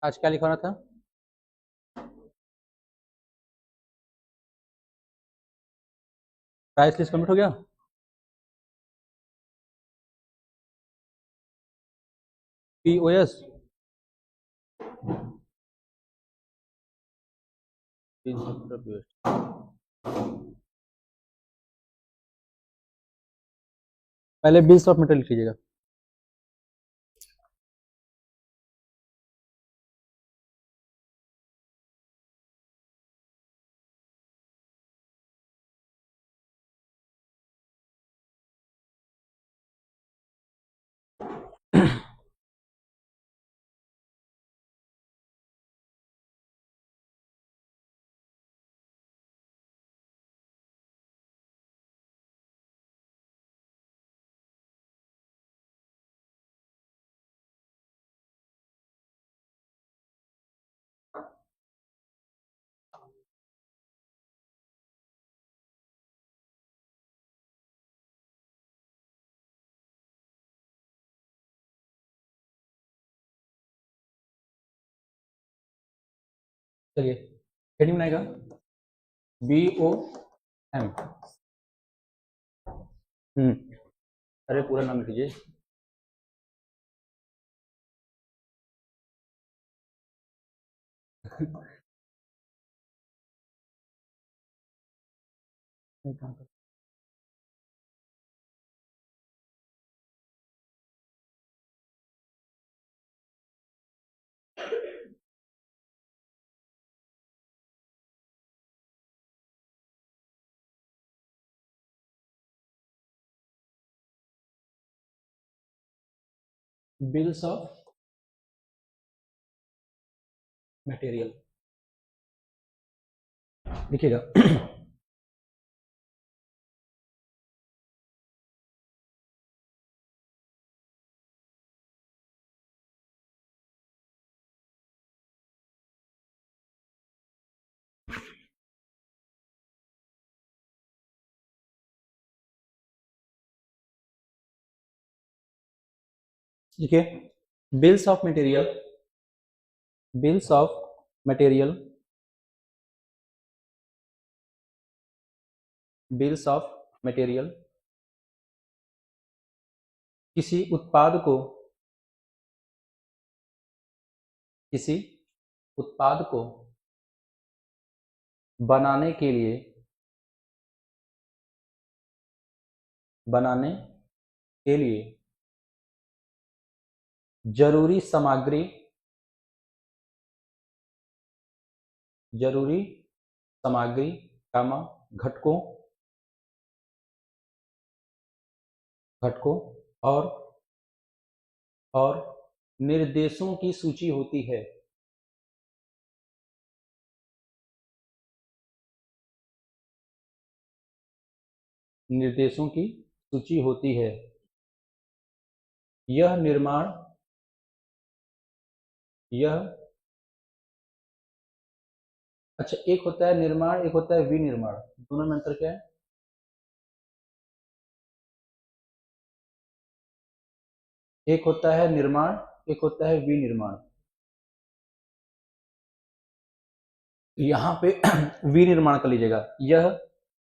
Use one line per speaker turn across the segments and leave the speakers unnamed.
आज क्या लिखवाना था? प्राइस लिस्ट कंप्लीट हो गया? पीओएस पहले बिल्स ऑफ मटेरियल लिख लीजिएगा। चलिए हेडिंग बनाएगा BOM। अरे पूरा नाम लिख लीजिए। बिल्स ऑफ मटेरियल लिखिएगा। देखिए bills of material, bills of material, bills of material किसी उत्पाद को, किसी उत्पाद को बनाने के लिए, बनाने के लिए जरूरी सामग्री, जरूरी सामग्री कामा घटकों, घटकों और निर्देशों की सूची होती है। निर्देशों की सूची होती है। यह निर्माण, यह अच्छा एक होता है निर्माण, एक होता है विनिर्माण, दोनों में अंतर क्या है? एक होता है निर्माण, एक होता है विनिर्माण। यहाँ पे विनिर्माण कर लीजिएगा। यह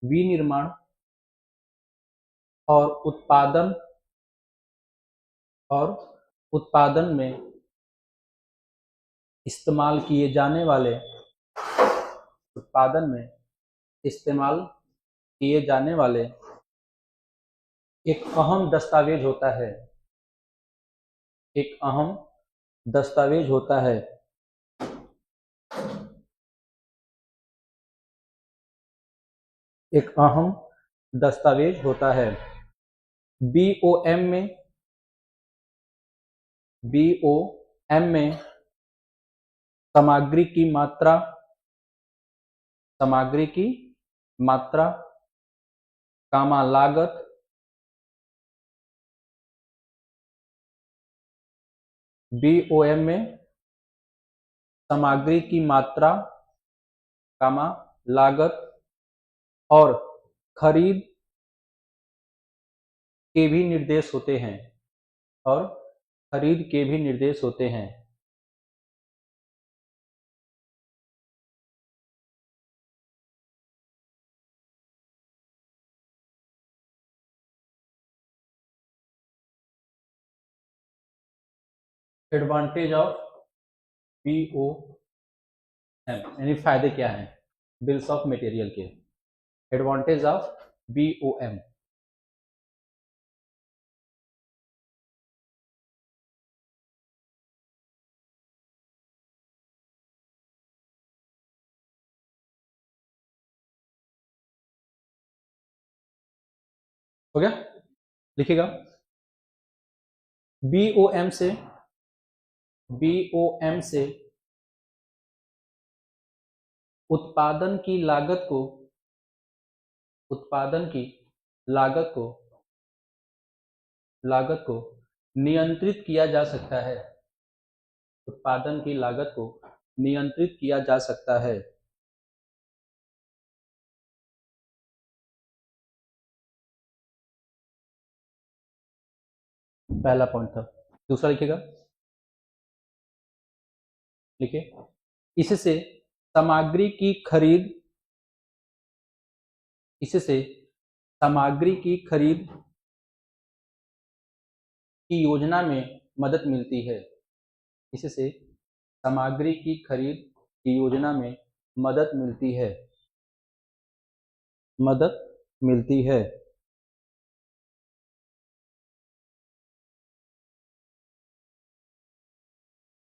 विनिर्माण और उत्पादन, और उत्पादन में इस्तेमाल किए जाने वाले, उत्पादन में इस्तेमाल किए जाने वाले एक अहम दस्तावेज होता है, एक अहम दस्तावेज होता है। एक अहम दस्तावेज होता है। BOM में, BOM में सामग्री की मात्रा, सामग्री की मात्रा कामा लागत, BOM में सामग्री की मात्रा कामा लागत और खरीद के भी निर्देश होते हैं, और खरीद के भी निर्देश होते हैं। एडवांटेज ऑफ BOM यानी फायदे क्या हैं बिल्स ऑफ मटेरियल के। Advantage of BOM। हो गया, लिखिएगा। BOM से उत्पादन की लागत को नियंत्रित किया जा सकता है। उत्पादन की लागत को नियंत्रित किया जा सकता है। पहला पॉइंट था। दूसरा लिखिएगा, लिखिए। इससे सामग्री की खरीद की योजना में मदद मिलती है। इससे सामग्री की खरीद की योजना में मदद मिलती है।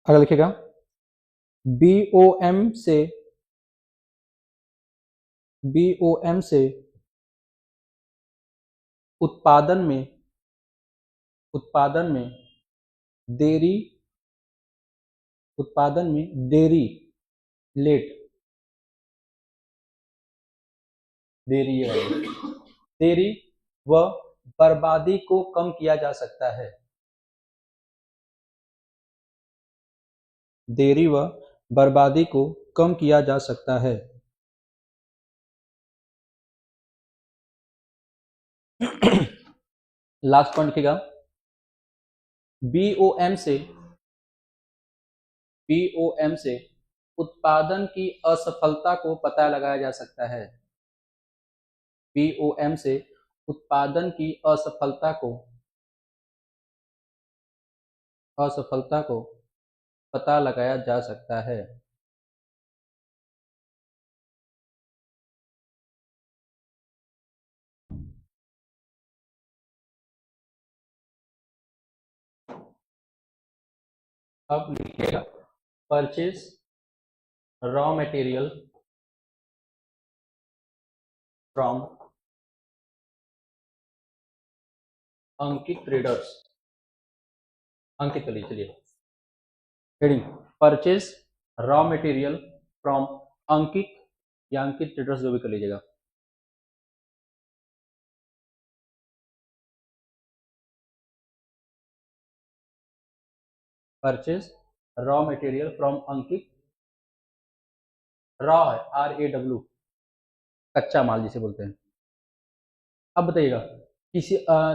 अगर लिखिएगा BOM से उत्पादन में देरी लेट देरी व बर्बादी को कम किया जा सकता है। देरी व बर्बादी को कम किया जा सकता है। लास्ट पॉइंट लिखिएगा, BOM से उत्पादन की असफलता को पता लगाया जा सकता है। BOM से उत्पादन की असफलता को पता लगाया जा सकता है। अब लिखिएगा, purchase raw material from Ankit traders. Ankit कर लीजिए, चलिए heading purchase raw material from Ankit या अंकित ट्रेडर्स, जो भी कर लीजिएगा। Purchase raw material from Ankit, raw है RAW, कच्चा माल जिसे बोलते हैं। अब बताइएगा,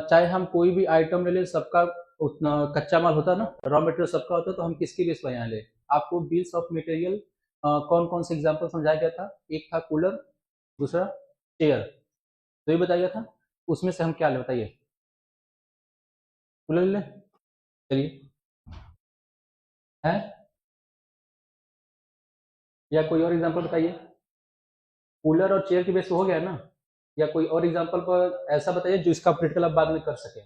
चाहे हम कोई भी आइटम ले लें, सबका उतना कच्चा माल होता है ना, रॉ मटेरियल सबका होता है, तो हम किसके बेस पर यहाँ ले। आपको बिल्स ऑफ मटेरियल कौन कौन से एग्जांपल समझाया गया था? एक था कूलर, दूसरा चेयर, तो ये बताया था। उसमें से हम क्या ले, बताइए। कूलर ले, चलिए, है या कोई और एग्जांपल बताइए। कूलर और चेयर के बेस पे हो गया है ना, या कोई और एग्जांपल पर ऐसा बताइए जो इसका प्रैक्टिकल आप बाद में कर सके।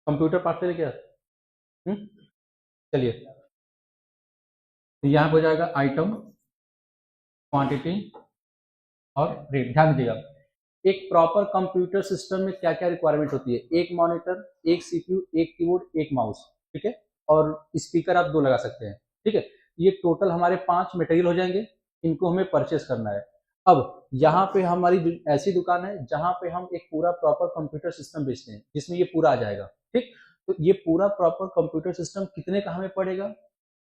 कंप्यूटर पार्ट ले क्या? चलिए, तो यहाँ हो जाएगा आइटम, क्वांटिटी और रेट। ध्यान दीजिएगा, एक प्रॉपर कंप्यूटर सिस्टम में क्या क्या रिक्वायरमेंट होती है? एक मॉनिटर, एक CPU, एक कीबोर्ड, एक माउस, ठीक है, और स्पीकर आप 2 लगा सकते हैं, ठीक है। ये टोटल हमारे 5 मटेरियल हो जाएंगे, इनको हमें परचेस करना है। अब यहाँ पे हमारी ऐसी दुकान है जहां पे हम एक पूरा प्रॉपर कंप्यूटर सिस्टम बेचते हैं, जिसमें ये पूरा आ जाएगा, ठीक। तो ये पूरा प्रॉपर कंप्यूटर सिस्टम कितने का हमें पड़ेगा,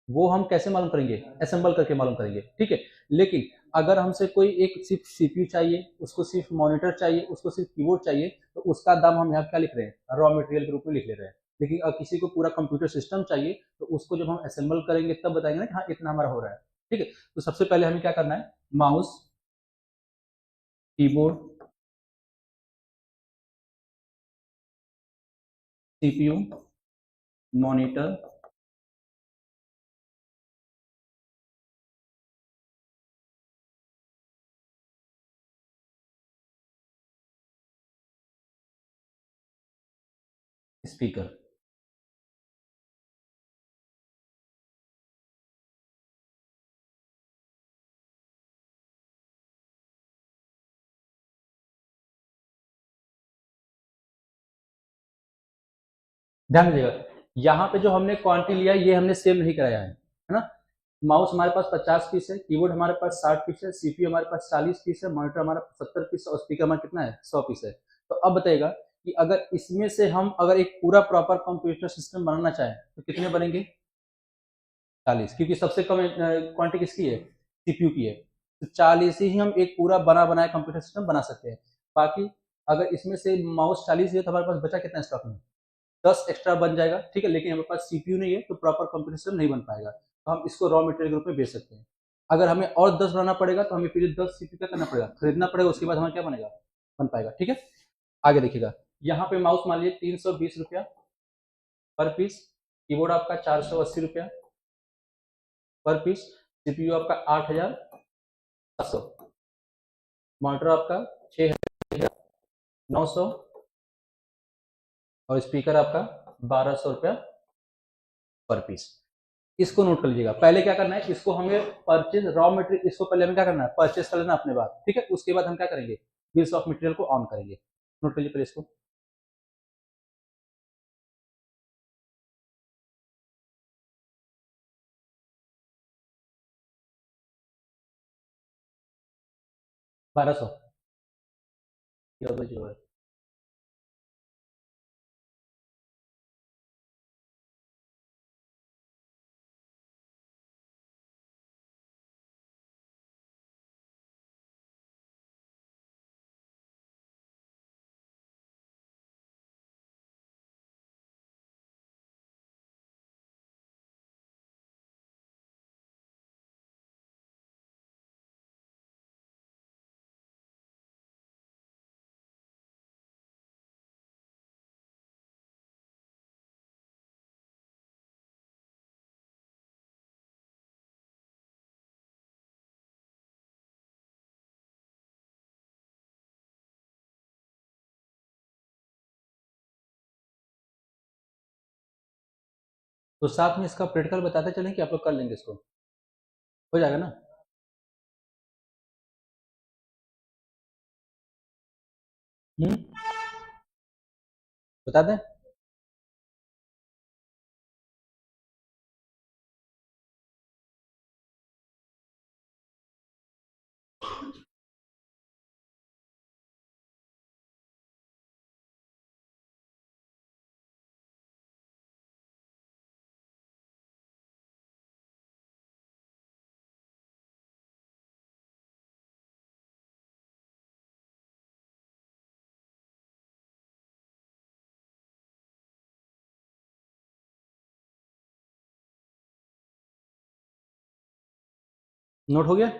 वो हम कैसे मालूम करेंगे? असेंबल करके मालूम करेंगे, ठीक है। लेकिन अगर हमसे कोई एक सिर्फ CPU चाहिए, उसको सिर्फ मॉनिटर चाहिए, उसको सिर्फ कीबोर्ड चाहिए, तो उसका दाम हम यहाँ क्या लिख रहे हैं? रॉ मटेरियल के रूप में लिख ले रहे हैं। लेकिन अगर किसी को पूरा कंप्यूटर सिस्टम चाहिए, तो उसको जब हम असेंबल करेंगे तब बताएंगे ना कि हाँ इतना हमारा हो रहा है, ठीक है। तो सबसे पहले हमें क्या करना है? Mouse, keyboard, CPU monitor, speaker. ध्यान दीजिएगा, यहाँ पे जो हमने क्वांटिटी लिया ये हमने सेव नहीं कराया है ना। माउस हमारे पास 50 पीस है, कीबोर्ड हमारे पास 60 पीस है, सीपीयू हमारे पास 40 पीस है, मॉनिटर हमारा 70 पीस और स्पीकर हमारा कितना है 100 पीस है। तो अब बताइएगा कि अगर इसमें से हम अगर एक पूरा प्रॉपर कंप्यूटर सिस्टम बनाना चाहें तो कितने बनेंगे 40, क्योंकि सबसे कम क्वांटिटी किसकी है सीपीयू की है। तो 40 ही हम एक पूरा बना बनाया कंप्यूटर सिस्टम बना सकते हैं। बाकी अगर इसमें से माउस 40 है तो हमारे पास बचा कितना स्टॉक में 10 एक्स्ट्रा बन जाएगा, ठीक है। लेकिन हमारे पास सीपीयू नहीं है तो प्रॉपर कंप्यूटर सिस्टम नहीं बन पाएगा, तो हम इसको रॉ मटेरियल के रूप में बेच सकते हैं। अगर हमें और 10 बनाना पड़ेगा तो हमें फिर 10 सीपीयू क्या करना पड़ेगा, खरीदना पड़ेगा, उसके बाद हमारा क्या बनेगा बन पाएगा, ठीक है। आगे देखिएगा, यहाँ पे माउस मान लीजिए 320 रुपया पर पीस, कीबोर्ड आपका 480 रुपया पर पीस, सीपीयू आपका 8700, मॉनिटर आपका 6900 और स्पीकर आपका 1200 रुपया पर पीस। इसको नोट कर लीजिएगा। पहले क्या करना है, इसको हमें परचेज रॉ मटेरियल, इसको पहले हमें क्या करना है परचेज कर लेना अपने बात, ठीक है। उसके बाद हम क्या करेंगे बिल्स ऑफ मटेरियल को ऑन करेंगे। नोट कर लीजिए पहले इसको। बारह सौ जो है तो साथ में इसका प्रैक्टिकल बताते चलें कि आप लोग कर लेंगे, इसको हो जाएगा ना। बता दें। नोट हो गया।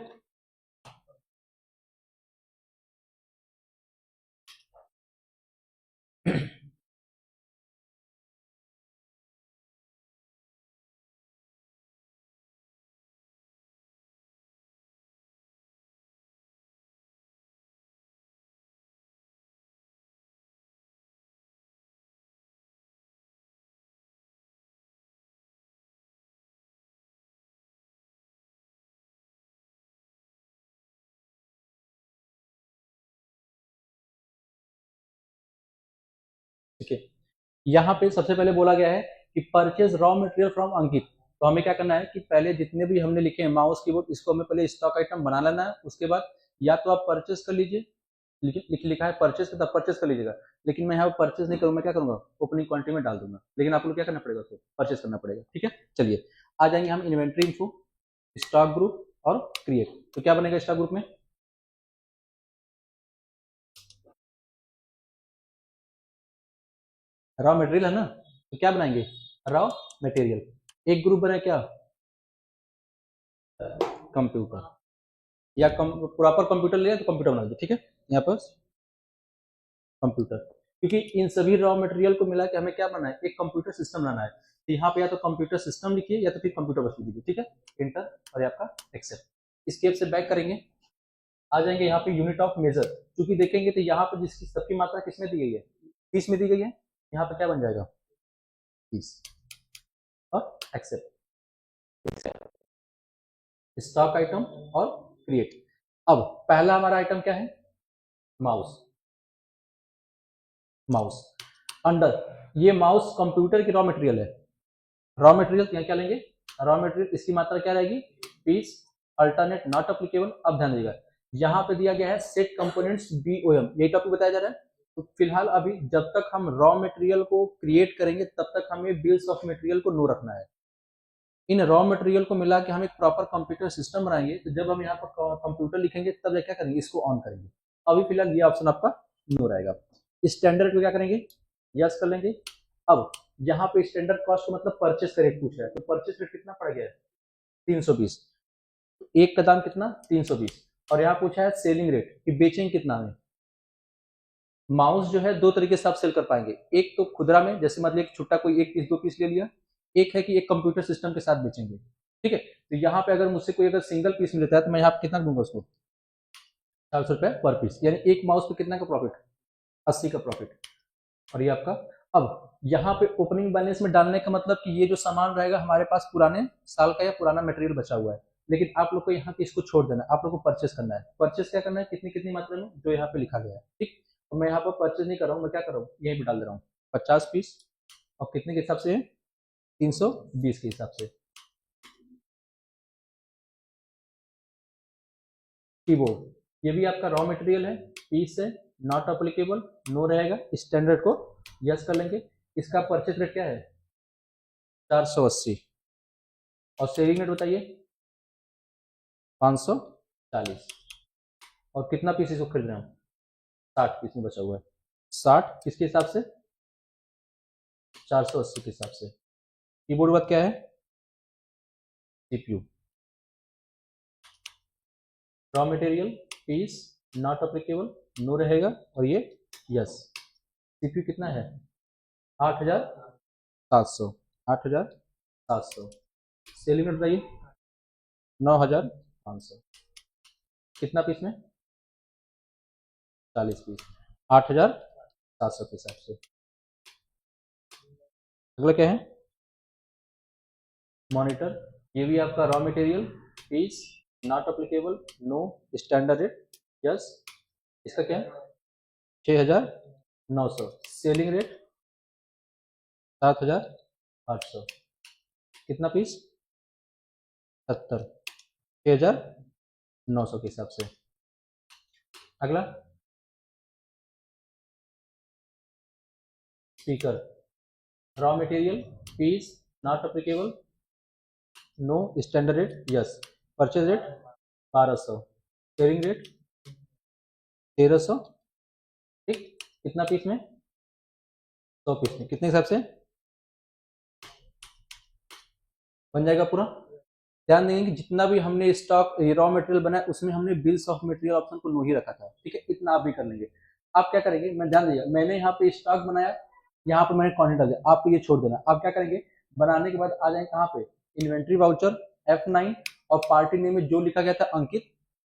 ठीक है, यहाँ पे सबसे पहले बोला गया है कि परचेज रॉ मटेरियल फ्रॉम अंकित। तो हमें क्या करना है कि पहले जितने भी हमने लिखे हैं माउस कीबोर्ड, इसको हमें पहले स्टॉक आइटम बना लेना है। उसके बाद या तो आप परचेज कर लीजिए, लिखा है परचेज, तब परचेज कर लीजिएगा। लेकिन मैं यहाँ परचेज नहीं करूँगा, मैं क्या करूँगा ओपनिंग क्वांटिटी में डाल दूंगा। लेकिन आपको क्या करना पड़ेगा, उसको परचेज करना पड़ेगा, ठीक है। चलिए आ जाएंगे हम इन्वेंट्री इन्फो, स्टॉक ग्रुप और क्रिएट। तो क्या बनेगा स्टॉक ग्रुप में, रॉ मटेरियल है ना, तो क्या बनाएंगे रॉ मटेरियल। एक ग्रुप बना क्या कंप्यूटर, या प्रॉपर कंप्यूटर लिया तो कंप्यूटर बना दो, ठीक है। यहाँ पर कंप्यूटर, क्योंकि इन सभी रॉ मटेरियल को मिला के हमें क्या बनाना है एक कंप्यूटर सिस्टम बनाना है। तो यहाँ पे या तो कंप्यूटर सिस्टम लिखिए या तो फिर कंप्यूटर बस लिखिए, ठीक है, इंटर और ये आपका एक्सेल। स्केप से बैक करेंगे, आ जाएंगे यहाँ पे यूनिट ऑफ मेजर, क्योंकि देखेंगे तो यहाँ पे जिसकी सबकी मात्रा किसमें दी गई है, 20 में दी गई है, यहाँ पे क्या बन जाएगा 20 और एक्सेल, स्टॉक आइटम और क्रिएट। अब पहला हमारा आइटम क्या है, माउस। माउस अंडर, ये माउस कंप्यूटर की रॉ मटेरियल है, रॉ मटेरियल यहाँ क्या लेंगे, रॉ मटेरियल, इसकी मात्रा क्या रहेगी, पीस, अल्टरनेट, नॉट अप्लीकेबल। अब ध्यान दीजिएगा, यहाँ पे दिया गया है सेट कंपोनेंट्स बीओएम, यही टॉपिक बताया जा रहा है। तो फिलहाल अभी जब तक हम रॉ मटेरियल को क्रिएट करेंगे तब तक हमें बिल्स ऑफ मटेरियल को नो रखना है। इन रॉ मटेरियल को मिला के हम एक प्रॉपर कंप्यूटर सिस्टम बनाएंगे, तो जब हम यहाँ पर कंप्यूटर लिखेंगे तब क्या करेंगे, इसको ऑन करेंगे। अभी फिलहाल ये ऑप्शन आपका नो रहेगा। स्टैंडर्ड को क्या करेंगे, यस कर लेंगे। अब यहाँ पे स्टैंडर्ड कॉस्ट मतलब परचेस का रेट पूछ रहा है, तो परचेस रेट कितना पड़ गया है 320, एक का दाम कितना 320। और यहाँ पूछा है सेलिंग रेट कि बेचेंगे कितना में। माउस जो है दो तरीके से आप सेल कर पाएंगे, एक तो खुदरा में, जैसे मतलब एक छुट्टा कोई एक पीस दो पीस ले लिया, एक है कि एक कंप्यूटर सिस्टम के साथ बेचेंगे, ठीक है। तो यहाँ पे अगर मुझसे कोई अगर सिंगल पीस मिलता है तो मैं यहाँ पे कितना दूंगा उसको, 400 रुपए पर पीस, यानी एक माउस पे कितना का प्रॉफिट, 80 का प्रॉफिट। और ये आपका, अब यहाँ पे ओपनिंग बैलेंस में डालने का मतलब कि ये जो सामान रहेगा हमारे पास पुराने साल का या पुराना मटेरियल बचा हुआ है, लेकिन आप लोग को यहाँ पे इसको छोड़ देना है, आप लोग को परचेस करना है। परचेस क्या करना है, कितनी कितनी मात्रा में, जो यहाँ पे लिखा गया है, ठीक। तो मैं यहाँ पर परचेज नहीं कर रहा हूँ, मैं क्या कर रहा हूँ, यहीं पे डाल दे रहा हूँ 50 पीस, और कितने के हिसाब से, 320 के हिसाब से। कीबोर्ड, ये भी आपका रॉ मटेरियल है, पीस है, नॉट अप्लीकेबल, नो रहेगा, स्टैंडर्ड को यस कर लेंगे। इसका परचेज रेट क्या है 480, और सेलिंग रेट बताइए 540। और कितना पीस इसको खरीद रहे हैं, 60 पीस में बचा हुआ है, 60 किसके हिसाब से, 480 के हिसाब से। कीबोर्ड बात क्या है, CPU, raw material, piece, not applicable, no रहेगा, और ये यस। सीपीयू कितना है 8700, 8700। सेलिंग रेट बताइए 9500, कितना पीस में 40 पीस, 8700 के हिसाब से। अगला क्या है, मॉनिटर, ये भी आपका raw material, piece, not applicable, no, standard rate yes. इसका क्या है 6900, सेलिंग रेट 7800, कितना पीस 70, 6900 के हिसाब से। अगला speaker, raw material, piece, not applicable, no, standard rate yes, purchase rate 1200, selling rate 1300, ठीक। कितना पीस में 100 पीस में, कितने हिसाब से बन जाएगा पूरा। ध्यान देंगे कि जितना भी हमने स्टॉक रॉ मटेरियल बनाया उसमें हमने बिल्स ऑफ मटेरियल ऑप्शन को नो ही रखा था, ठीक है, इतना आप भी कर लेंगे। आप क्या करेंगे, मैं ध्यान दीजिए, मैंने यहाँ पे स्टॉक बनाया, यहाँ पे मैंने क्वांटिटी डाल दिया, आप ये छोड़ देना। आप क्या करेंगे, बनाने के बाद आ जाएंगे कहाँ पे, इन्वेंट्री वाउचर, F9, और पार्टी नेम में जो लिखा गया था अंकित,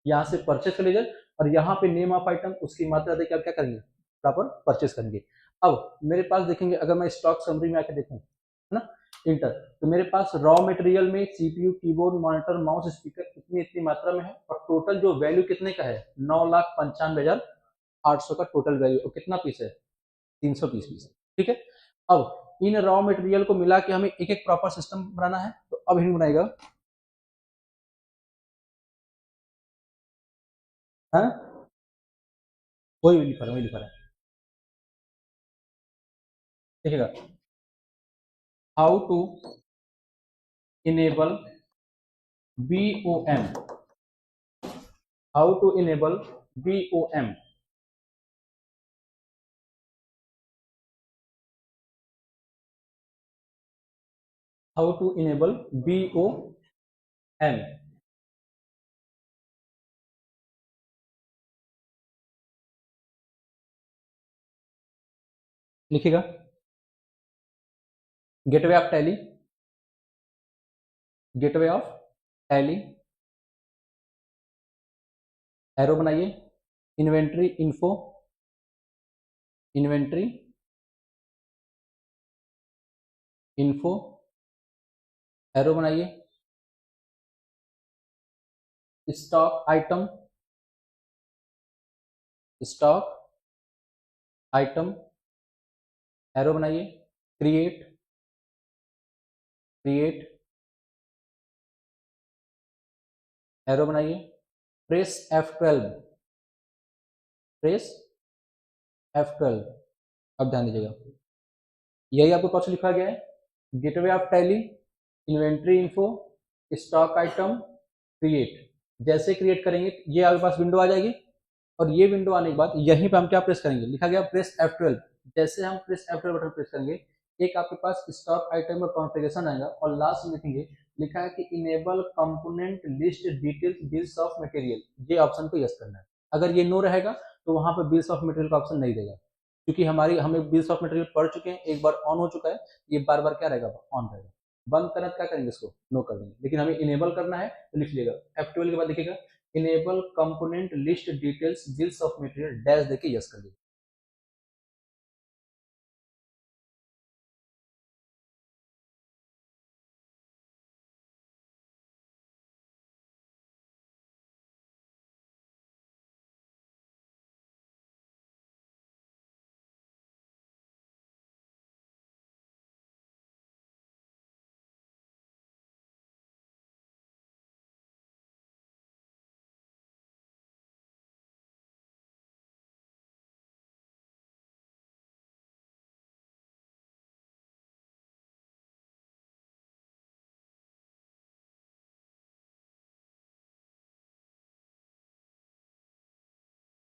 यहाँ से परचेस का लेजर, और यहाँ पे नेम ऑफ आइटम उसकी मात्रा देकर आप क्या करेंगे, प्रॉपर परचेस करेंगे। अब मेरे पास देखेंगे, अगर मैं स्टॉक समरी में आके देखूँ, है ना, इंटर, तो मेरे पास रॉ मटेरियल में CPU, keyboard, monitor, mouse, speaker इतनी मात्रा में है, और टोटल जो वैल्यू कितने का है 9,95,800 का टोटल वैल्यू, और कितना पीस है 320 पीस, ठीक है। अब इन रॉ मटेरियल को मिला के हमें एक एक प्रॉपर सिस्टम बनाना है, तो अब हिंड बनाएगा, है वही लिखा है, वही लिखा है, देखिएगा, how to enable BOM, how to enable BOM, how to enable BOM, लिखिएगा, gateway of Tally, gateway of Tally, arrow बनाइए, inventory info, inventory info, arrow बनाइए, stock item, stock item, arrow बनाइए, क्रिएट, क्रिएट, एरो बनाइए, press F12, press F12। अब ध्यान दीजिएगा, यही आपके पास लिखा गया है, gateway of tally, inventory info, stock item, create. जैसे क्रिएट करेंगे ये आपके पास विंडो आ जाएगी, और ये विंडो आने के बाद यहीं पे हम क्या प्रेस करेंगे, लिखा गया प्रेस F12। जैसे हम प्रेस F12 बटन प्रेस करेंगे, एक आपके पास स्टॉक आइटम में कॉन्फ़िगरेशन आएगा, और लास्ट में लिखेंगे, लिखा है कि enable component list details bills of material, ये ऑप्शन को यस करना है। अगर ये नो रहेगा तो वहां पर बिल्स ऑफ मटेरियल का ऑप्शन नहीं देगा, क्योंकि हमें बिल्स ऑफ मटेरियल पढ़ चुके हैं, एक बार ऑन हो चुका है, ये बार बार क्या रहेगा, ऑन रहेगा। बंद करना क्या करेंगे, इसको नो कर देंगे, लेकिन हमें इनेबल करना है तो लिख लीजिएगा F12 के बाद लिखिएगा enable component list details bills of material dash देके यस कर दीजिए।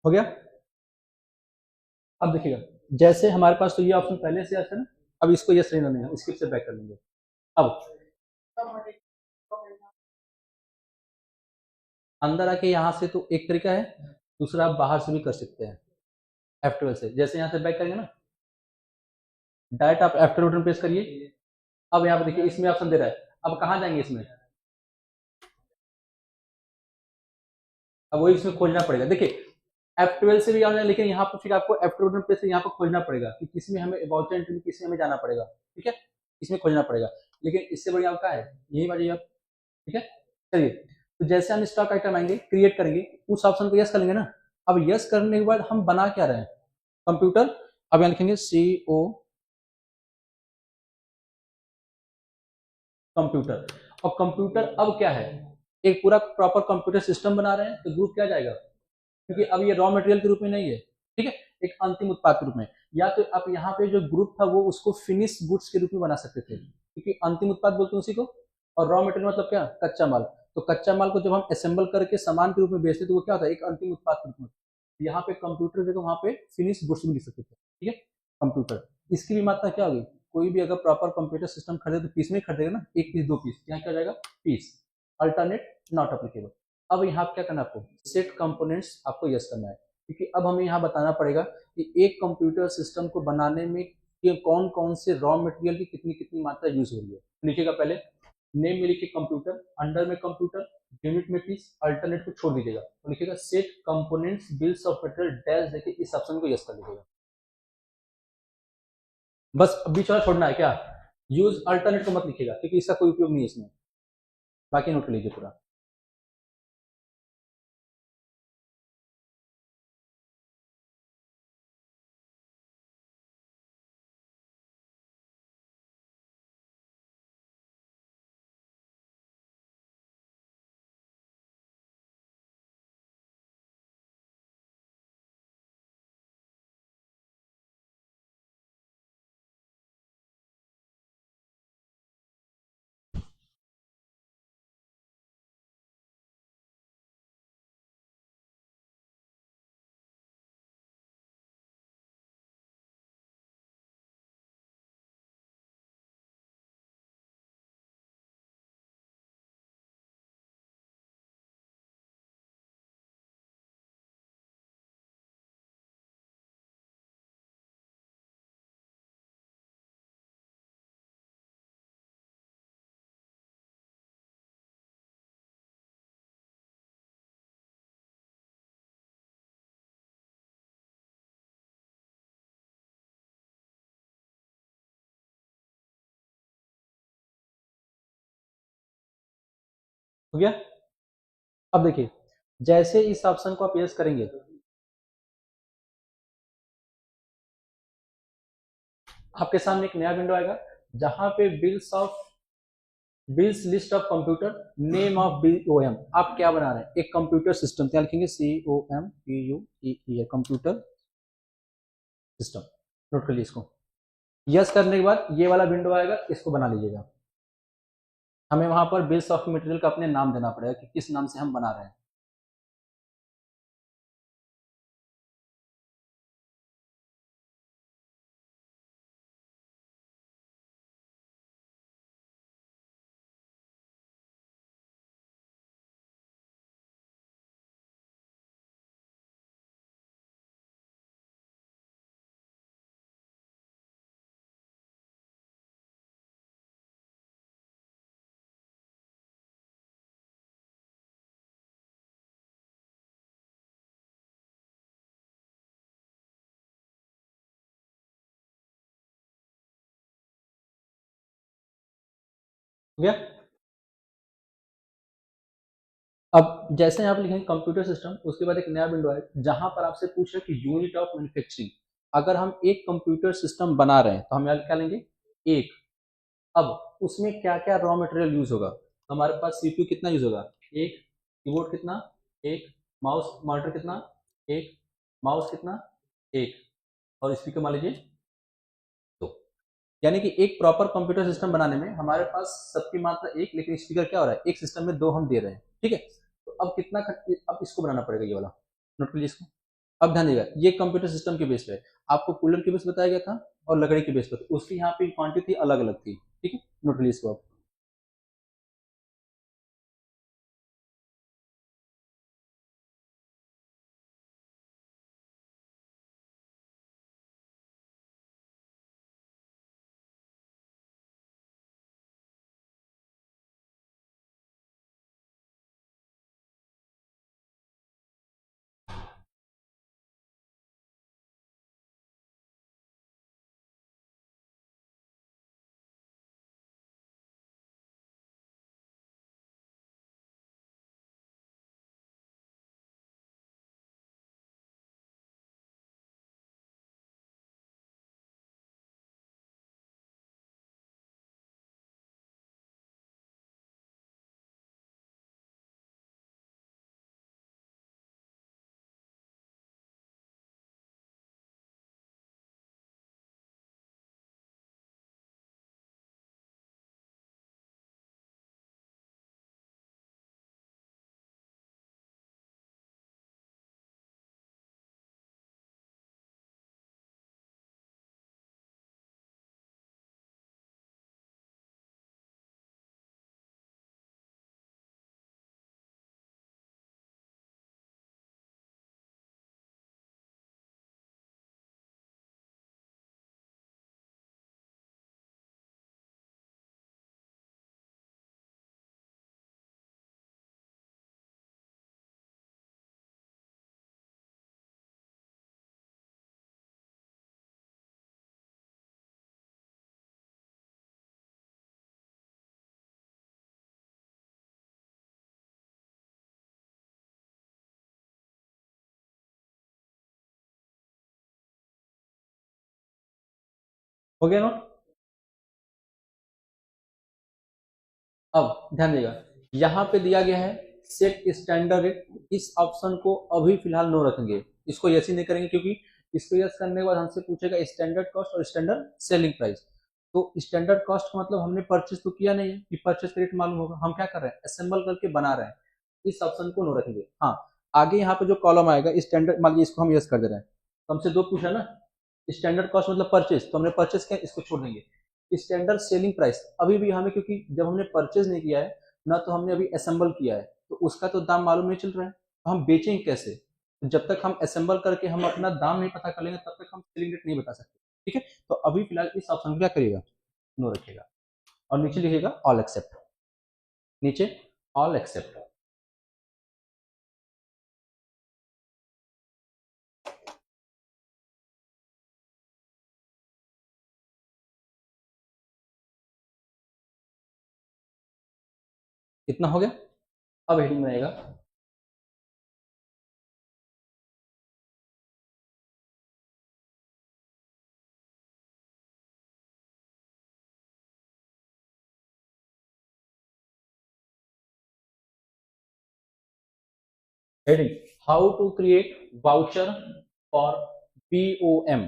हो गया। अब देखिएगा, जैसे हमारे पास तो ये ऑप्शन पहले से है ना, अब इसको यस नहीं है, स्किप से बैक कर लेंगे। अब अंदर आके यहाँ से तो एक तरीका है, दूसरा आप बाहर से भी कर सकते हैं F12 से। जैसे यहाँ से बैक करेंगे ना, डायरेक्ट आप F12 बटन प्रेस करिए। अब यहाँ पे देखिए इसमें ऑप्शन दे रहा है, अब कहाँ जाएंगे इसमें, अब वही इसमें खोजना पड़ेगा। देखिए F12 से भी आना है, लेकिन यहाँ पर फिर आपको F12 बटन प्रेस यहाँ पर खोजना पड़ेगा कि किसमें हमें अबाउट एंट्री, किसमें हमें जाना पड़ेगा, ठीक है, इसमें खोजना पड़ेगा। लेकिन इससे बढ़िया आपका है, यही बाजिए आप, ठीक है। चलिए, तो जैसे हम स्टॉक आइटम आएंगे, क्रिएट करेंगे, उस ऑप्शन को यस कर लेंगे ना। अब यस करने के बाद हम बना क्या रहे हैं, कंप्यूटर। अब यहाँ लिखेंगे CO कंप्यूटर। और कंप्यूटर अब क्या है, एक पूरा प्रॉपर कंप्यूटर सिस्टम बना रहे हैं, तो ग्रुप क्या जाएगा, क्योंकि अब ये रॉ मटेरियल के रूप में नहीं है, ठीक है, एक अंतिम उत्पाद के रूप में। या तो आप यहाँ पे जो ग्रुप था वो उसको फिनिश गुड्स के रूप में बना सकते थे, क्योंकि अंतिम उत्पाद बोलते हैं उसी को, और रॉ मटेरियल मतलब क्या, कच्चा माल। तो कच्चा माल को जब हम असेंबल करके सामान के रूप में बेचते तो वो क्या होता है, एक अंतिम उत्पाद के रूप में। यहाँ पे कंप्यूटर जगह वहाँ पे फिनिश गुड्स भी लिख सकते थे, ठीक है। कंप्यूटर, इसकी भी मात्रा क्या होगी, कोई भी अगर प्रॉपर कंप्यूटर सिस्टम खरीदे तो पीस में खरीदेगा ना, एक पीस दो पीस, यहाँ क्या हो जाएगा, पीस। Alternate not applicable. अब यहाँ क्या करना है आपको, सेट कंपोनेंट्स आपको यस करना है, क्योंकि अब हमें यहाँ बताना पड़ेगा कि एक कंप्यूटर सिस्टम को बनाने में ये कौन कौन से रॉ मटेरियल की कितनी कितनी मात्रा यूज हो रही है। लिखिएगा पहले, नेम में लिखिए कंप्यूटर, अंडर में कंप्यूटर, यूनिट में पीस, अल्टरनेट को छोड़ दीजिएगा, तो लिखिएगा set components bills of material dash देके इस ऑप्शन को यस कर लीजिएगा। बस बीच वाला छोड़ना है क्या, यूज अल्टरनेट को मत लिखिएगा, क्योंकि इसका कोई उपयोग नहीं है इसमें, बाकी नोट कर लीजिए पूरा। हो गया। अब देखिए, जैसे इस ऑप्शन को आप यस करेंगे, आपके सामने एक नया विंडो आएगा जहां पे bills list of computer, name of BOM। आप क्या बना रहे हैं, एक कंप्यूटर सिस्टम, क्या लिखेंगे, COMPUTER, कंप्यूटर सिस्टम। नोट कर लीजिए इसको। यस करने के बाद ये वाला विंडो आएगा, इसको बना लीजिएगा। हमें वहां पर बिल्स ऑफ मटेरियल का अपने नाम देना पड़ेगा कि किस नाम से हम बना रहे हैं। हो गया। अब जैसे आप लिखेंगे कंप्यूटर सिस्टम, उसके बाद एक नया विंडो है जहां पर आपसे पूछ रहे कि यूनिट ऑफ मैन्युफैक्चरिंग। अगर हम एक कंप्यूटर सिस्टम बना रहे हैं तो हम यहाँ क्या लेंगे, एक। अब उसमें क्या क्या रॉ मटेरियल यूज होगा, तो हमारे पास CPU कितना यूज होगा, एक। कीबोर्ड कितना, एक। माउस मॉनिटर कितना, एक। माउस कितना, एक। और स्पीकर मान लीजिए दो। यानी कि एक प्रॉपर कंप्यूटर सिस्टम बनाने में हमारे पास सबकी मात्रा एक, लेकिन स्पीकर क्या हो रहा है, एक सिस्टम में दो हम दे रहे हैं। ठीक है, तो अब कितना अब इसको बनाना पड़ेगा ये वाला। नोट कीजिए इसको। अब ध्यान दीजिएगा, ये कंप्यूटर सिस्टम के बेस पे है। आपको कूलर के बेस बताया गया था और लकड़ी के बेस पे, तो उसकी यहाँ पे क्वांटिटी अलग अलग थी। ठीक है, नोट लीजिए इसको आप। हो गया नोट। अब ध्यान देगा, यहाँ पे दिया गया है सेट स्टैंडर्ड रेट। इस ऑप्शन को अभी फिलहाल नो रखेंगे, इसको यस ही नहीं करेंगे, क्योंकि इसको यस करने के बाद हमसे पूछेगा स्टैंडर्ड कॉस्ट और स्टैंडर्ड सेलिंग प्राइस। तो स्टैंडर्ड कॉस्ट का मतलब हमने परचेज तो किया नहीं है कि परचेज का रेट मालूम होगा, हम क्या कर रहे हैं, असेंबल करके बना रहे हैं। इस ऑप्शन को नो रखेंगे। हाँ, आगे यहाँ पे जो कॉलम आएगा स्टैंडर्ड, मान लीजिए इसको हम यस कर दे रहे हैं, तो हमसे दो पूछा ना, स्टैंडर्ड कॉस्ट मतलब परचेज, तो हमने परचेज किया, इसको छोड़ देंगे। स्टैंडर्ड सेलिंग प्राइस अभी भी हमें, क्योंकि जब हमने परचेज नहीं किया है ना, तो हमने अभी असेंबल किया है, तो उसका तो दाम मालूम नहीं चल रहा है, तो हम बेचेंगे कैसे। तो जब तक हम असेंबल करके हम अपना दाम नहीं पता कर लेंगे, तब तक हम सेलिंग रेट नहीं बता सकते। ठीक है, तो अभी फिलहाल इस ऑप्शन को क्या करिएगा, नो रखिएगा। और नीचे लिखिएगा ऑल एक्सेप्ट, नीचे ऑल एक्सेप्ट। कितना हो गया, अब हेडिंग रहेगा heading how to create voucher for BOM।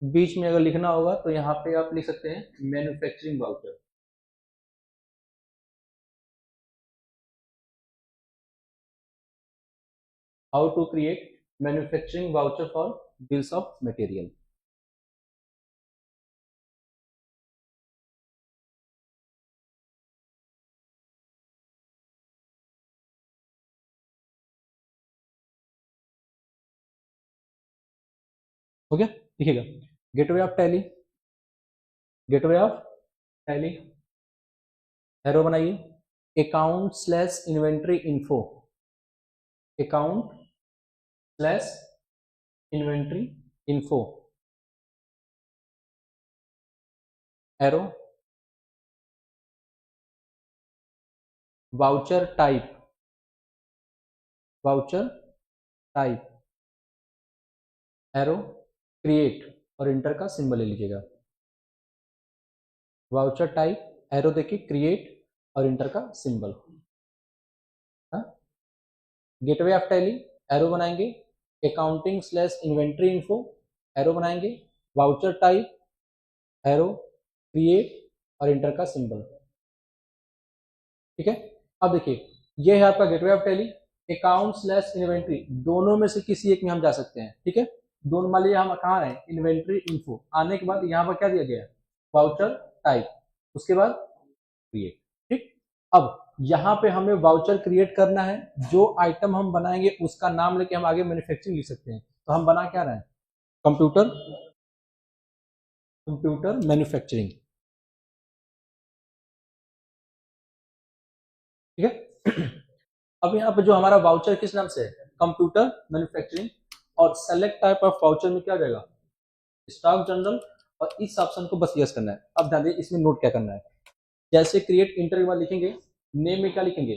बीच में अगर लिखना होगा तो यहाँ पे आप लिख सकते हैं manufacturing voucher. How to create manufacturing voucher for bills of material. हो गया, लिखिएगा gateway of Tally, gateway of Tally, arrow बनाइए account slash inventory info, account slash inventory info, arrow voucher type, voucher type, arrow create और enter का symbol ले लीजिएगा। Voucher type arrow देखिए create और इंटर का symbol. Gateway of Tally arrow बनाएंगे accounting slash inventory info, arrow बनाएंगे voucher type arrow create और इंटर का सिंबल। ठीक है, अब देखिए ये है आपका gateway of tally. Account slash inventory दोनों में से किसी एक में हम जा सकते हैं। ठीक है, दोनों मान लीजिए हम कहाँ हैं इन्वेंट्री इन्फो, आने के बाद यहाँ पर क्या दिया गया वाउचर टाइप, उसके बाद क्रिएट। ठीक, अब यहाँ पे हमें वाउचर क्रिएट करना है, जो आइटम हम बनाएंगे उसका नाम लेके हम आगे मैन्युफैक्चरिंग लिख सकते हैं। तो हम बना क्या रहे हैं कंप्यूटर, कंप्यूटर मैन्युफैक्चरिंग। ठीक है अब यहाँ पे जो हमारा वाउचर किस नाम से है कंप्यूटर मैन्युफैक्चरिंग, और सेलेक्ट टाइप ऑफ वाउचर में क्या जाएगा स्टॉक जनरल, और इस ऑप्शन को बस यस करना है। अब ध्यान दीजिए इसमें नोट क्या करना है, जैसे क्रिएट इंटर के बाद लिखेंगे नेम में क्या लिखेंगे,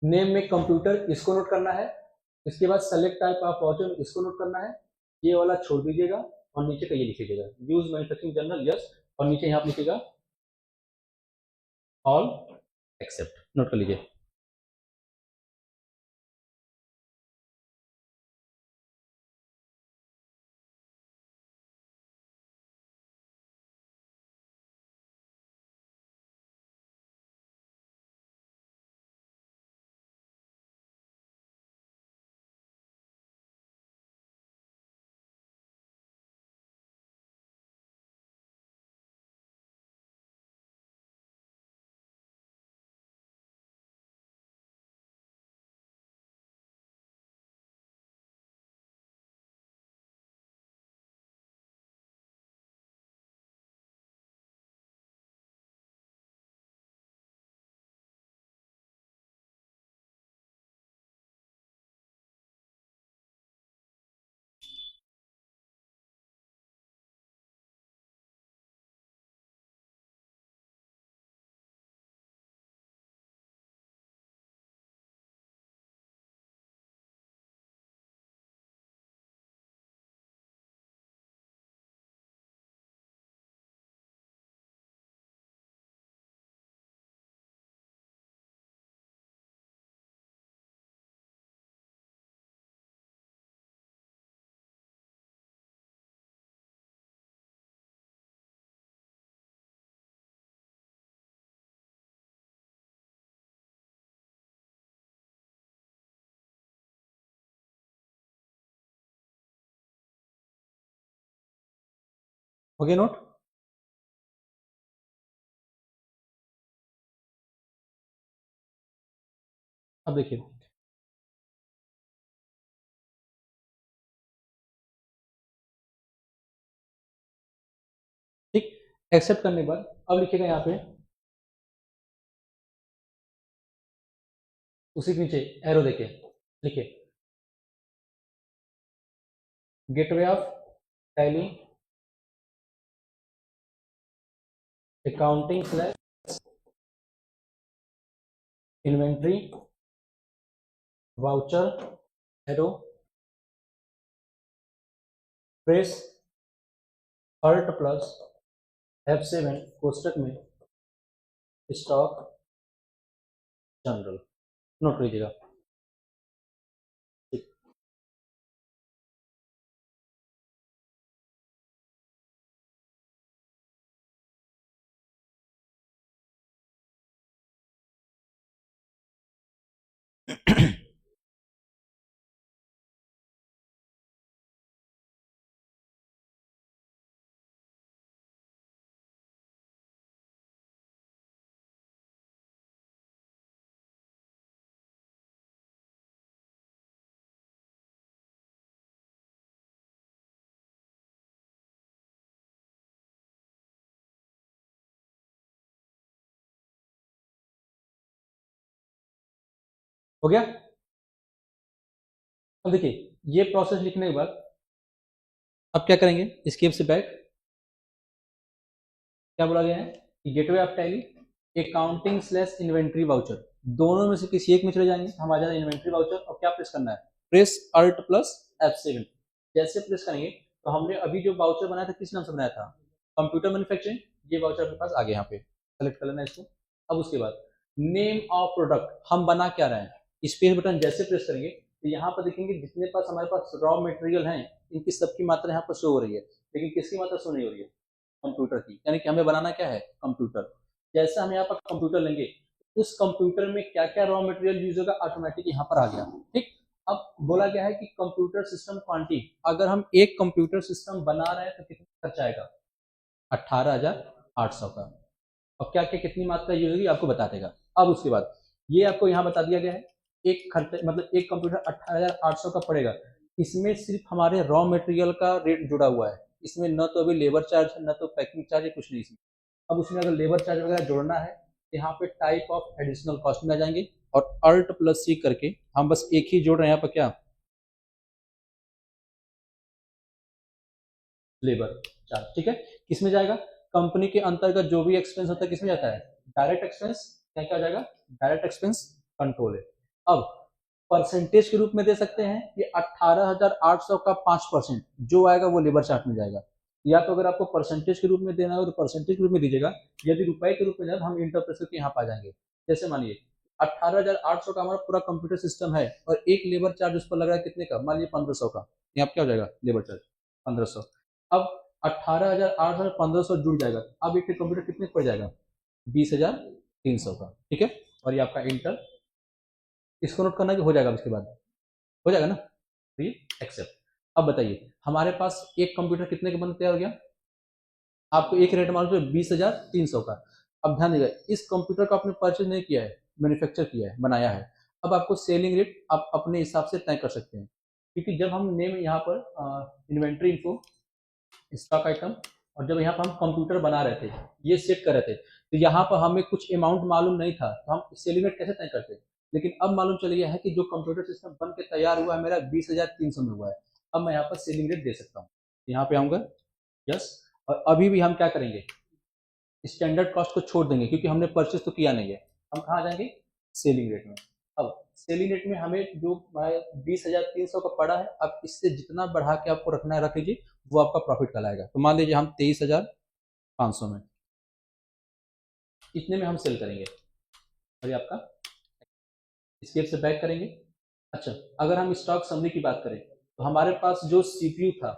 नेम में कंप्यूटर इसको नोट करना है, इसके बाद सेलेक्ट टाइप ऑफ वाउचर इसको नोट करना है, ये वाला छोड़ दीजिएगा और नीचे का ये लिखिएगा यूज मैन्युफैक्चरिंग जनरल यस, और नीचे यहाँ लिखिएगा ऑल एक्सेप्ट, नोट कर लीजिए। हो गया नोट। अब देखिए ठीक, एक्सेप्ट करने के बाद अब लिखिएगा यहाँ पे उसी के नीचे एरो देके लिखिए gateway of Tally accounting slash inventory voucher arrow press Alt plus F7 कोष्टक में स्टॉक जनरल नोट लीजिएगा। हो गया। अब देखिए ये प्रोसेस लिखने के बाद अब क्या करेंगे, एस्केप से बैक। क्या बोला गया है कि gateway of Tally accounting slash inventory voucher, दोनों में से किसी एक में चले जाएंगे, हम आ जाएगा इन्वेंट्री वाउचर। और क्या प्रेस करना है, प्रेस अल्ट प्लस F7। जैसे प्रेस करेंगे तो हमने अभी जो वाउचर बनाया था किस नाम से बनाया था, कंप्यूटर मैन्युफैक्चरिंग। ये वाउचर अपने पास आ गया, यहाँ पे सेलेक्ट कर लेना इसको। अब उसके बाद नेम ऑफ प्रोडक्ट हम बना क्या रहे हैं, स्पेस बटन जैसे प्रेस करेंगे तो यहाँ पर देखेंगे जितने पास हमारे पास रॉ मटेरियल हैं इनकी सबकी मात्रा यहाँ पर शो हो रही है, लेकिन किसकी मात्रा शो नहीं हो रही है, कंप्यूटर की। यानी कि हमें बनाना क्या है, कंप्यूटर। जैसे हम यहाँ पर कंप्यूटर लेंगे उस कंप्यूटर में क्या क्या रॉ मटेरियल यूज होगा ऑटोमेटिक यहाँ पर आ गया। ठीक, अब बोला गया है कि कंप्यूटर सिस्टम क्वांटिटी, अगर हम एक कंप्यूटर सिस्टम बना रहे हैं तो कितना खर्चा आएगा, 18,800 का। और क्या क्या कितनी मात्रा यूज होगी आपको बता देगा। अब उसके बाद ये आपको यहाँ बता दिया गया है, एक खर्चा मतलब एक कंप्यूटर 18,800 का पड़ेगा। इसमें सिर्फ हमारे रॉ मटेरियल का रेट जुड़ा हुआ है, इसमें न तो अभी लेबर चार्ज है न तो पैकिंग चार्ज है, कुछ नहीं इसमें। अब उसमें अगर लेबर चार्ज वगैरह जोड़ना है तो यहाँ पे टाइप ऑफ एडिशनल कॉस्ट में आ जाएंगे और अल्ट प्लस सी करके हम बस एक ही जोड़ रहे हैं यहाँ पर, क्या, लेबर चार्ज। ठीक है, किसमें जाएगा, कंपनी के अंतर्गत जो भी एक्सपेंस होता है किसमें जाता है, डायरेक्ट एक्सपेंस। क्या क्या हो जाएगा, डायरेक्ट एक्सपेंस कंट्रोल है। अब परसेंटेज के रूप में दे सकते हैं कि 18,800 का 5% जो आएगा वो लेबर चार्ज में जाएगा। या तो अगर आपको परसेंटेज के रूप में देना हो तो परसेंटेज के रूप में दीजिएगा, यदि रुपए के रूप में जाए हम इंटरप्रेट करके यहाँ पा जाएंगे। जैसे मानिए 18,800 का हमारा पूरा कंप्यूटर सिस्टम है और एक लेबर चार्ज उस पर लग रहा है कितने का, मान लीजिए 1500 का, यहाँ क्या हो जाएगा लेबर चार्ज 1500। अब 18,800 में 1500 जुड़ जाएगा, अब एक कंप्यूटर कितने पड़ जाएगा, 20,300 का। ठीक है, और ये आपका इंटर, इसको नोट करना कि हो जाएगा, उसके बाद हो जाएगा ना, तो ये एक्सेप्ट। अब बताइए हमारे पास एक कंप्यूटर कितने का बन तैयार हो गया, आपको एक रेट मालूम है 20,300 का। अब ध्यान दीजिएगा इस कंप्यूटर को आपने परचेज नहीं किया है, मैन्युफैक्चर किया है, बनाया है। अब आपको सेलिंग रेट आप अपने हिसाब से तय कर सकते हैं, क्योंकि जब हम नेम यहाँ पर इन्वेंट्री इन्फो स्टॉक आइटम, और जब यहाँ पर हम कंप्यूटर बना रहे थे ये सेट कर रहे थे तो यहाँ पर हमें कुछ अमाउंट मालूम नहीं था, तो हम सेलिंग रेट कैसे तय करते। लेकिन अब मालूम चल गया है कि जो कंप्यूटर सिस्टम बन के तैयार हुआ है मेरा 20,300 में हुआ है, अब मैं यहाँ पर सेलिंग रेट दे सकता हूँ। यहाँ पे आऊंगा, यस। और अभी भी हम क्या करेंगे, स्टैंडर्ड कॉस्ट को छोड़ देंगे क्योंकि हमने परचेज तो किया नहीं है, हम कहाँ जाएंगे, सेलिंग रेट में। अब सेलिंग रेट में हमें जो 20,300 का पड़ा है, अब इससे जितना बढ़ा के आपको रखना है रख लीजिए, वो आपका प्रॉफिट कहलाएगा। तो मान लीजिए हम 23,500 में, इतने में हम सेल करेंगे और ये आपका स्केप से बैक करेंगे। अच्छा, अगर हम स्टॉक समरी की बात करें तो हमारे पास जो सीपीयू था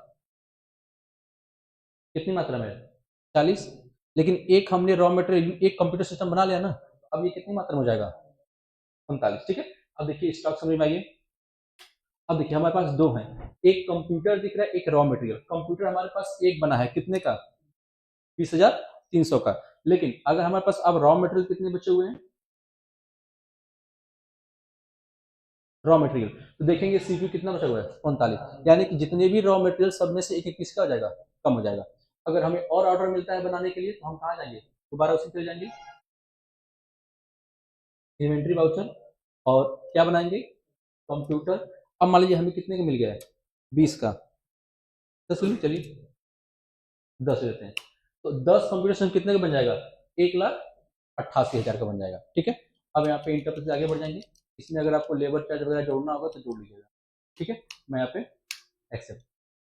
कितनी मात्रा में है, 40, लेकिन एक हमने रॉ मटेरियल एक कंप्यूटर सिस्टम बना लिया ना, अब ये कितनी मात्रा में हो जाएगा, 39। ठीक है, अब देखिए स्टॉक समरी में आइए। अब देखिए हमारे पास दो हैं, एक कंप्यूटर दिख रहा है एक रॉ मटेरियल। कंप्यूटर हमारे पास एक बना है कितने का, 20,300 का। लेकिन अगर हमारे पास अब रॉ मटेरियल कितने बचे हुए हैं, रॉ मटेरियल, तो देखेंगे सीपीयू कितना बचा हुआ है, 39। यानी कि जितने भी रॉ मटेरियल सब में से एक एक किसका हो जाएगा, कम हो जाएगा। अगर हमें और ऑर्डर मिलता है बनाने के लिए तो हम कहाँ जाएंगे, दोबारा उसी पे जाएंगे, इन्वेंट्री वाउचर, और क्या बनाएंगे, कंप्यूटर। अब मान लीजिए हमें कितने का मिल गया है, 20 का। 10 किलो, चलिए 10 लेते हैं, तो 10 कंप्यूटर सिस्टम कितने का बन जाएगा? 1,88,000 का बन जाएगा। ठीक है, अब यहाँ पे इंटर से आगे बढ़ जाएंगे। इसमें अगर आपको लेबर चार्ज वगैरह जोड़ना होगा तो जोड़ लीजिएगा। ठीक है, मैं यहाँ पे एक्सेप्ट।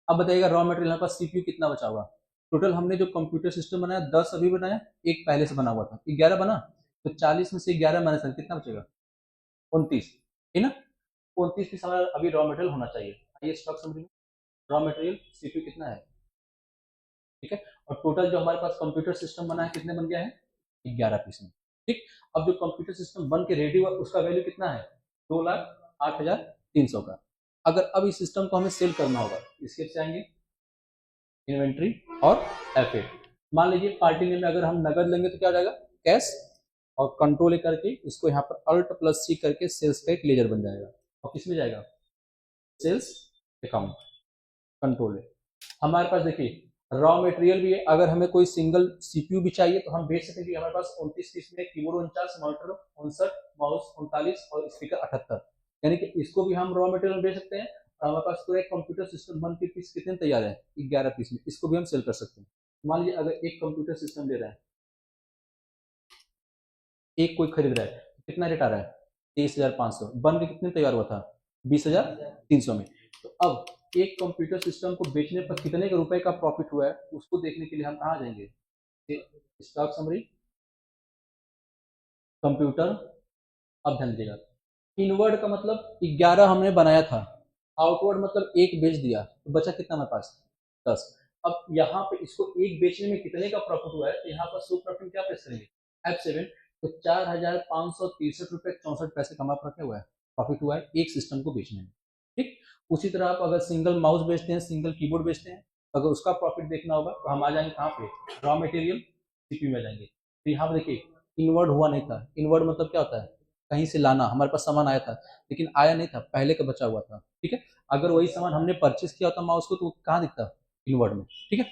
अब बताइएगा रॉ मटेरियल हमारे पास सीपीयू कितना बचा हुआ? टोटल हमने जो कंप्यूटर सिस्टम बनाया 10 अभी बनाया, एक पहले से बना हुआ था, 11 बना, तो 40 में से 11 माइनस करें कितना बचेगा? 29, है ना? 29 पीस हमारा अभी रॉ मटेरियल होना चाहिए। आइए स्टॉक समरी में रॉ मटेरियल सीपीयू कितना है? ठीक है, और टोटल जो हमारे पास कंप्यूटर सिस्टम बना है कितने बन गया है? 11 पीस में। ठीक, अब जो कंप्यूटर सिस्टम बन के रेडी हुआ उसका वैल्यू कितना है? 2,08,300 का। अगर अब इस सिस्टम को हमें सेल करना होगा, इसके चाहेंगे इन्वेंट्री और एफ। मान लीजिए पार्टी में अगर हम नगद लेंगे तो क्या हो जाएगा? कैश, और कंट्रोल करके इसको यहाँ पर अल्ट प्लस सी करके सेल्स का एक लेजर बन जाएगा। और किस में जाएगा? Sales account, control. हमारे पास देखिए रॉ मटेरियल भी है, अगर हमें कोई सिंगल सीपीयू भी चाहिए तो हम बेच सकते हैं। हमारे पास 29 पीस में कीबोर्ड 49, मॉनिटर 59, माउस 39 और स्पीकर 78, यानी कि इसको भी हम रॉ मटेरियल बेच सकते हैं। और हमारे पास पूरा एक कंप्यूटर सिस्टम बन के पीस कितने तैयार है? 11 पीस में, इसको भी हम सेल कर सकते हैं। मान लीजिए अगर एक कंप्यूटर सिस्टम ले रहा है, एक कोई खरीद रहा है, कितना रेट आ रहा है? 23,500, बन के कितने तैयार हुआ था? 20,300 में। तो अब एक कंप्यूटर सिस्टम को बेचने पर कितने का रुपए का प्रॉफिट हुआ है उसको देखने के लिए हम कहाँ जाएंगे? Stock summary, computer. अब ध्यान दीजिएगा, इनवर्ड का मतलब 11 हमने बनाया था, आउटवर्ड मतलब एक बेच दिया, तो बचा कितना हमारे पास? 10। अब यहाँ पे इसको एक बेचने में कितने का प्रॉफिट हुआ है, तो यहाँ पर सो प्रॉफिट क्या प्रेस करेंगे? F7, तो 4,563 रुपये 64 पैसे का हमारा क्या हुआ है? प्रॉफिट हुआ है एक सिस्टम को बेचने में। ठीक, उसी तरह आप अगर सिंगल माउस बेचते हैं, सिंगल कीबोर्ड बेचते हैं, अगर उसका प्रॉफिट देखना होगा तो हम आ जाएंगे कहाँ पे? रॉ मटेरियल सीपी में जाएंगे। तो यहाँ पर देखिए इनवर्ड हुआ नहीं था। इनवर्ड मतलब क्या होता है? कहीं से लाना, हमारे पास सामान आया था लेकिन आया नहीं था, पहले का बचा हुआ था। ठीक है, अगर वही सामान हमने परचेस किया होता माउस को तो कहाँ दिखता? इनवर्ड में। ठीक है,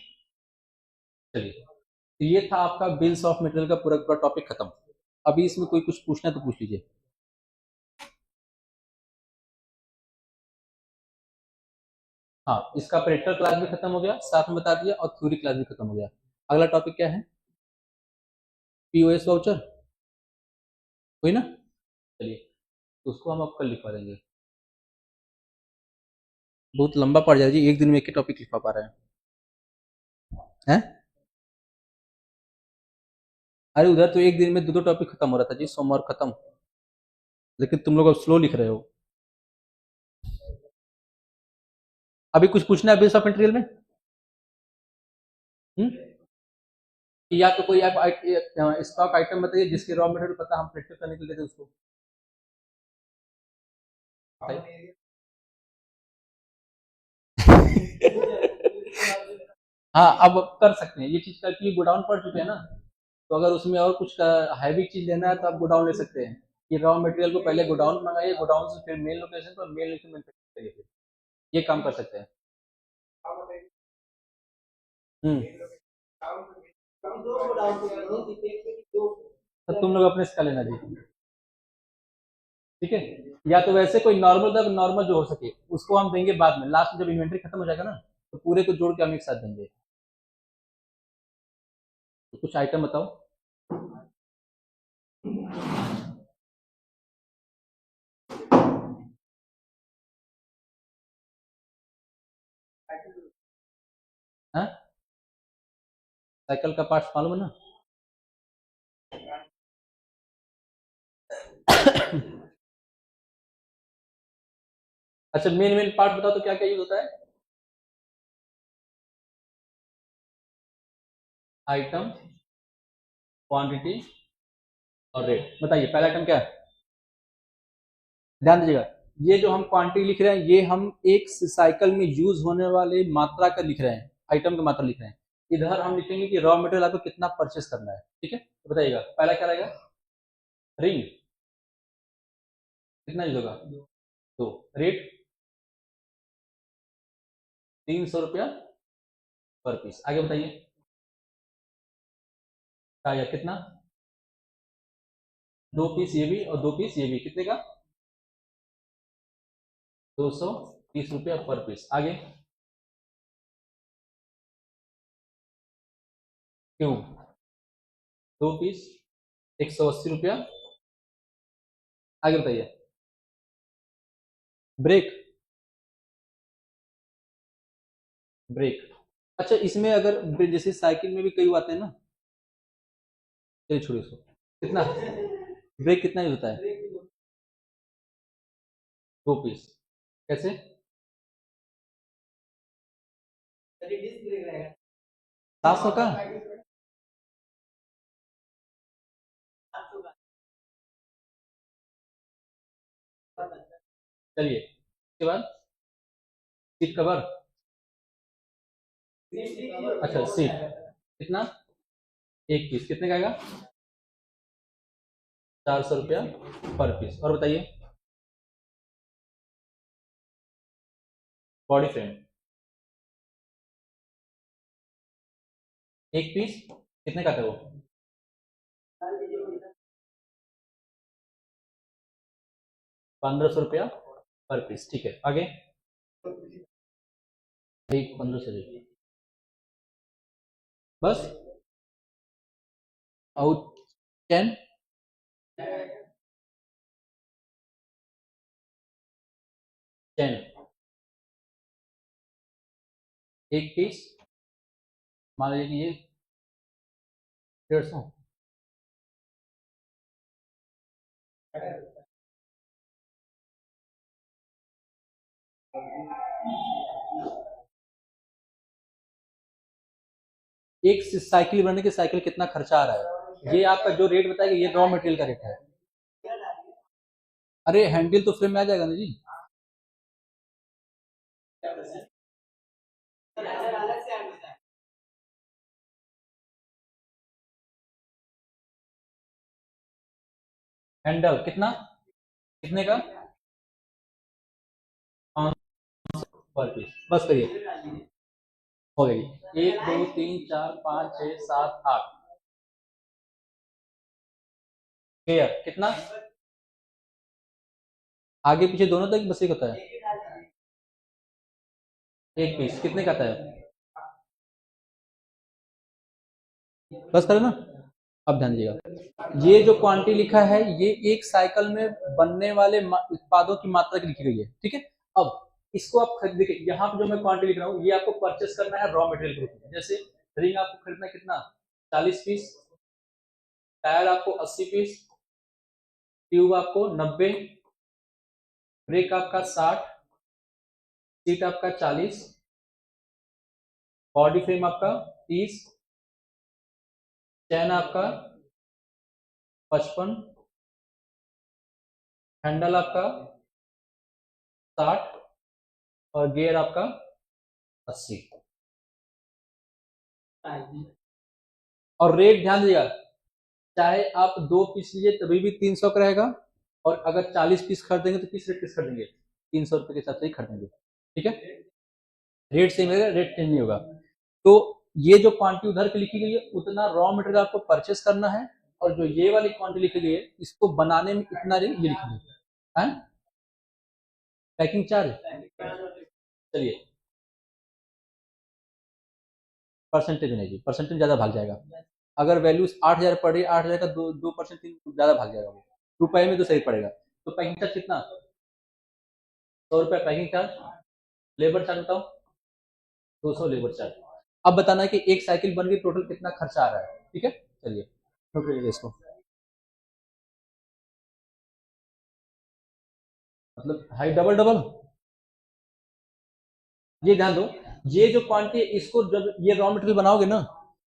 चलिए, तो ये था आपका बिल्स ऑफ मटेरियल का पूरा पूरा टॉपिक खत्म। अभी इसमें कोई कुछ पूछना है तो पूछ लीजिए। हाँ, इसका प्रैक्टिकल क्लास भी खत्म हो गया, साथ में बता दिया, और थ्योरी क्लास भी खत्म हो गया। अगला टॉपिक क्या है? पीओएस वाउचर, हुई ना? चलिए, तो उसको हम अब कल लिखवा देंगे। बहुत लंबा पड़ जाएगा जी, एक दिन में एक ही टॉपिक लिखवा पा रहे हैं? अरे उधर तो एक दिन में दो दो टॉपिक खत्म हो रहा था जी, सोमवार खत्म, लेकिन तुम लोग अब स्लो लिख रहे हो। अभी कुछ पूछना है बेस ऑफ मटेरियल में? हम्म? या तो कोई आप स्टॉक आइटम बताइए जिसके रॉ मटेरियल पता हम प्रैक्टिस करने के लिए देते उसको। हाँ, अब कर सकते हैं ये चीज करके, गोडाउन पड़ चुके हैं ना, तो अगर उसमें और कुछ हैवी चीज लेना है तो आप गोडाउन ले सकते हैं। कि रॉ मटेरियल को पहले गोडाउन मंगाइए, गोडाउन से फिर मेन लोकेशन पर, मेन लोकेशन मैन्युफैक्चर करिए, फिर ये काम कर सकते हैं। हम्म, तो तुम लोग अपने इसका लेना जी। ठीक है, या तो वैसे कोई नॉर्मल, तब नॉर्मल जो हो सके उसको हम देंगे बाद में, लास्ट में जब इन्वेंट्री खत्म हो जाएगा ना, तो पूरे को जोड़ के हम एक साथ देंगे। तो कुछ आइटम बताओ। हाँ, साइकिल का पार्ट्स मालूम है ना? अच्छा, मेन मेन पार्ट बताओ तो क्या क्या यूज होता है? आइटम, क्वांटिटी और रेट। बताइए पहला आइटम क्या है? ध्यान दीजिएगा, ये जो हम क्वांटिटी लिख रहे हैं ये हम एक साइकिल में यूज होने वाले मात्रा का लिख रहे हैं, आइटम की मात्रा लिख रहे हैं। इधर हम लिखेंगे कि रॉ मटेरियल आपको कितना परचेस करना है। ठीक है, तो बताइएगा पहला क्या रहेगा? रिंग, कितना यूज होगा? तो रेट 300 रुपया पर पीस। आगे बताइए, आया कितना? 2 पीस ये भी और 2 पीस ये भी, कितने का? 230 रुपया पर पीस। आगे क्यों? 2 पीस 180 रुपया। आगे बताइए। Break, break. अच्छा, इसमें अगर जैसे साइकिल में भी कई आते हैं ना, चलिए छोड़िए उसको। कितना ब्रेक कितना यूज होता है? 2 पीस। कैसे? 700 का? चलिए, उसके बाद सीट कवर। अच्छा, सीट कितना? 1 पीस कितने का आएगा? 400 रुपया पर पीस। और बताइए। बॉडी फ्रेम 1 पीस कितने का था वो? 1500 रुपया पर पीस। ठीक है, आगे। एक 1500 देखिए बस। आउट 10। 10 1 पीस मान लीजिए कि ये 150। एक साइकिल बनने के साइकिल कितना खर्चा आ रहा है, ये आपका जो रेट बताएगा ये रॉ मटेरियल का रेट है। अरे हैंडल तो फ्रेम में आ जाएगा ना जी। हैंडल कितना, कितने का? 500 पर पीस। बस करिए, हो गई। 1 2 3 4 5 6 7 8 पेयर कितना? आगे पीछे दोनों तक बस एक होता है? 1 पीस कितने का आता है? बस करो ना। अब ध्यान दीजिएगा, ये जो क्वांटिटी लिखा है ये एक साइकिल में बनने वाले उत्पादों की मात्रा की लिखी गई है, ठीक है। अब इसको आप खरीद, देखिए यहाँ पे जो मैं क्वांटिटी लिख रहा हूँ ये आपको परचेस करना है रॉ मटेरियल के रूप में। जैसे रिंग आपको खरीदना है कितना? 40 पीस। टायर आपको 80 पीस। ट्यूब आपको 90। ब्रेक आपका 60। सीट आपका 40। बॉडी फ्रेम आपका 30। चैन आपका 55। हैंडल आपका 60। और गियर आपका 80। और रेट ध्यान दीजिएगा, चाहे आप 2 पीस लीजिए तभी भी 300 का रहेगा, और अगर 40 पीस खरीदेंगे तो किस रेट किस खरीदेंगे? 300 रुपए के हिसाब से ही खरीदेंगे, ठीक है। रेट सेम रहेगा, रेट चेंज नहीं होगा। तो ये जो क्वांटिटी उधर की लिखी गई है उतना रॉ मटेरियल आपको परचेस करना है, और जो ये वाली क्वांटिटी लिखी गई है इसको बनाने में इतना रेट ये लिखी गई है। पैकिंग चार्ज चलिए, परसेंटेज नहीं जी, परसेंटेज ज्यादा भाग जाएगा। अगर वैल्यू 8,000 पड़ रही है, 8,000 का 2% ज्यादा भाग जाएगा, वो रुपए में तो सही पड़ेगा। तो पैकिंग चार्ज कितना? 100 रुपया पैकिंग चार्ज। लेबर चार्ज बताओ? 200 लेबर चार्ज। अब बताना है कि एक साइकिल बन गई टोटल कितना खर्चा आ रहा है, ठीक है। चलिए नोट करिए इसको, मतलब हाई डबल डबल। ये ध्यान दो, ये जो क्वांटिटी है इसको जब ये रॉ मटेरियल बनाओगे ना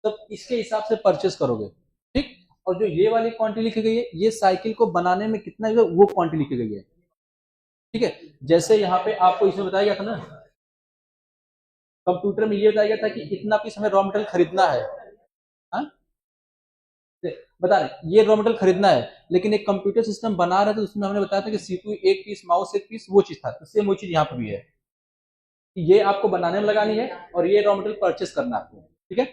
तब इसके हिसाब से परचेस करोगे, ठीक। और जो ये वाली क्वांटिटी लिखी गई है ये साइकिल को बनाने में कितना वो क्वांटिटी लिखी गई है, ठीक है। जैसे यहाँ पे आपको इसमें बताया गया था ना, कंप्यूटर में ये बताया गया था कि इतना पीस हमें रॉ मटेरियल खरीदना है। हाँ? बता रहे ये रॉ मटेरियल खरीदना है, लेकिन एक कंप्यूटर सिस्टम बना रहे थे उसमें हमने बताया था कि सीपीयू 1 पीस, माउस 1 पीस, वो चीज था। सेम वो चीज यहाँ पे भी है, ये आपको बनाने में लगानी है और ये रॉ मटेरियल परचेस करना है आपको, ठीक है।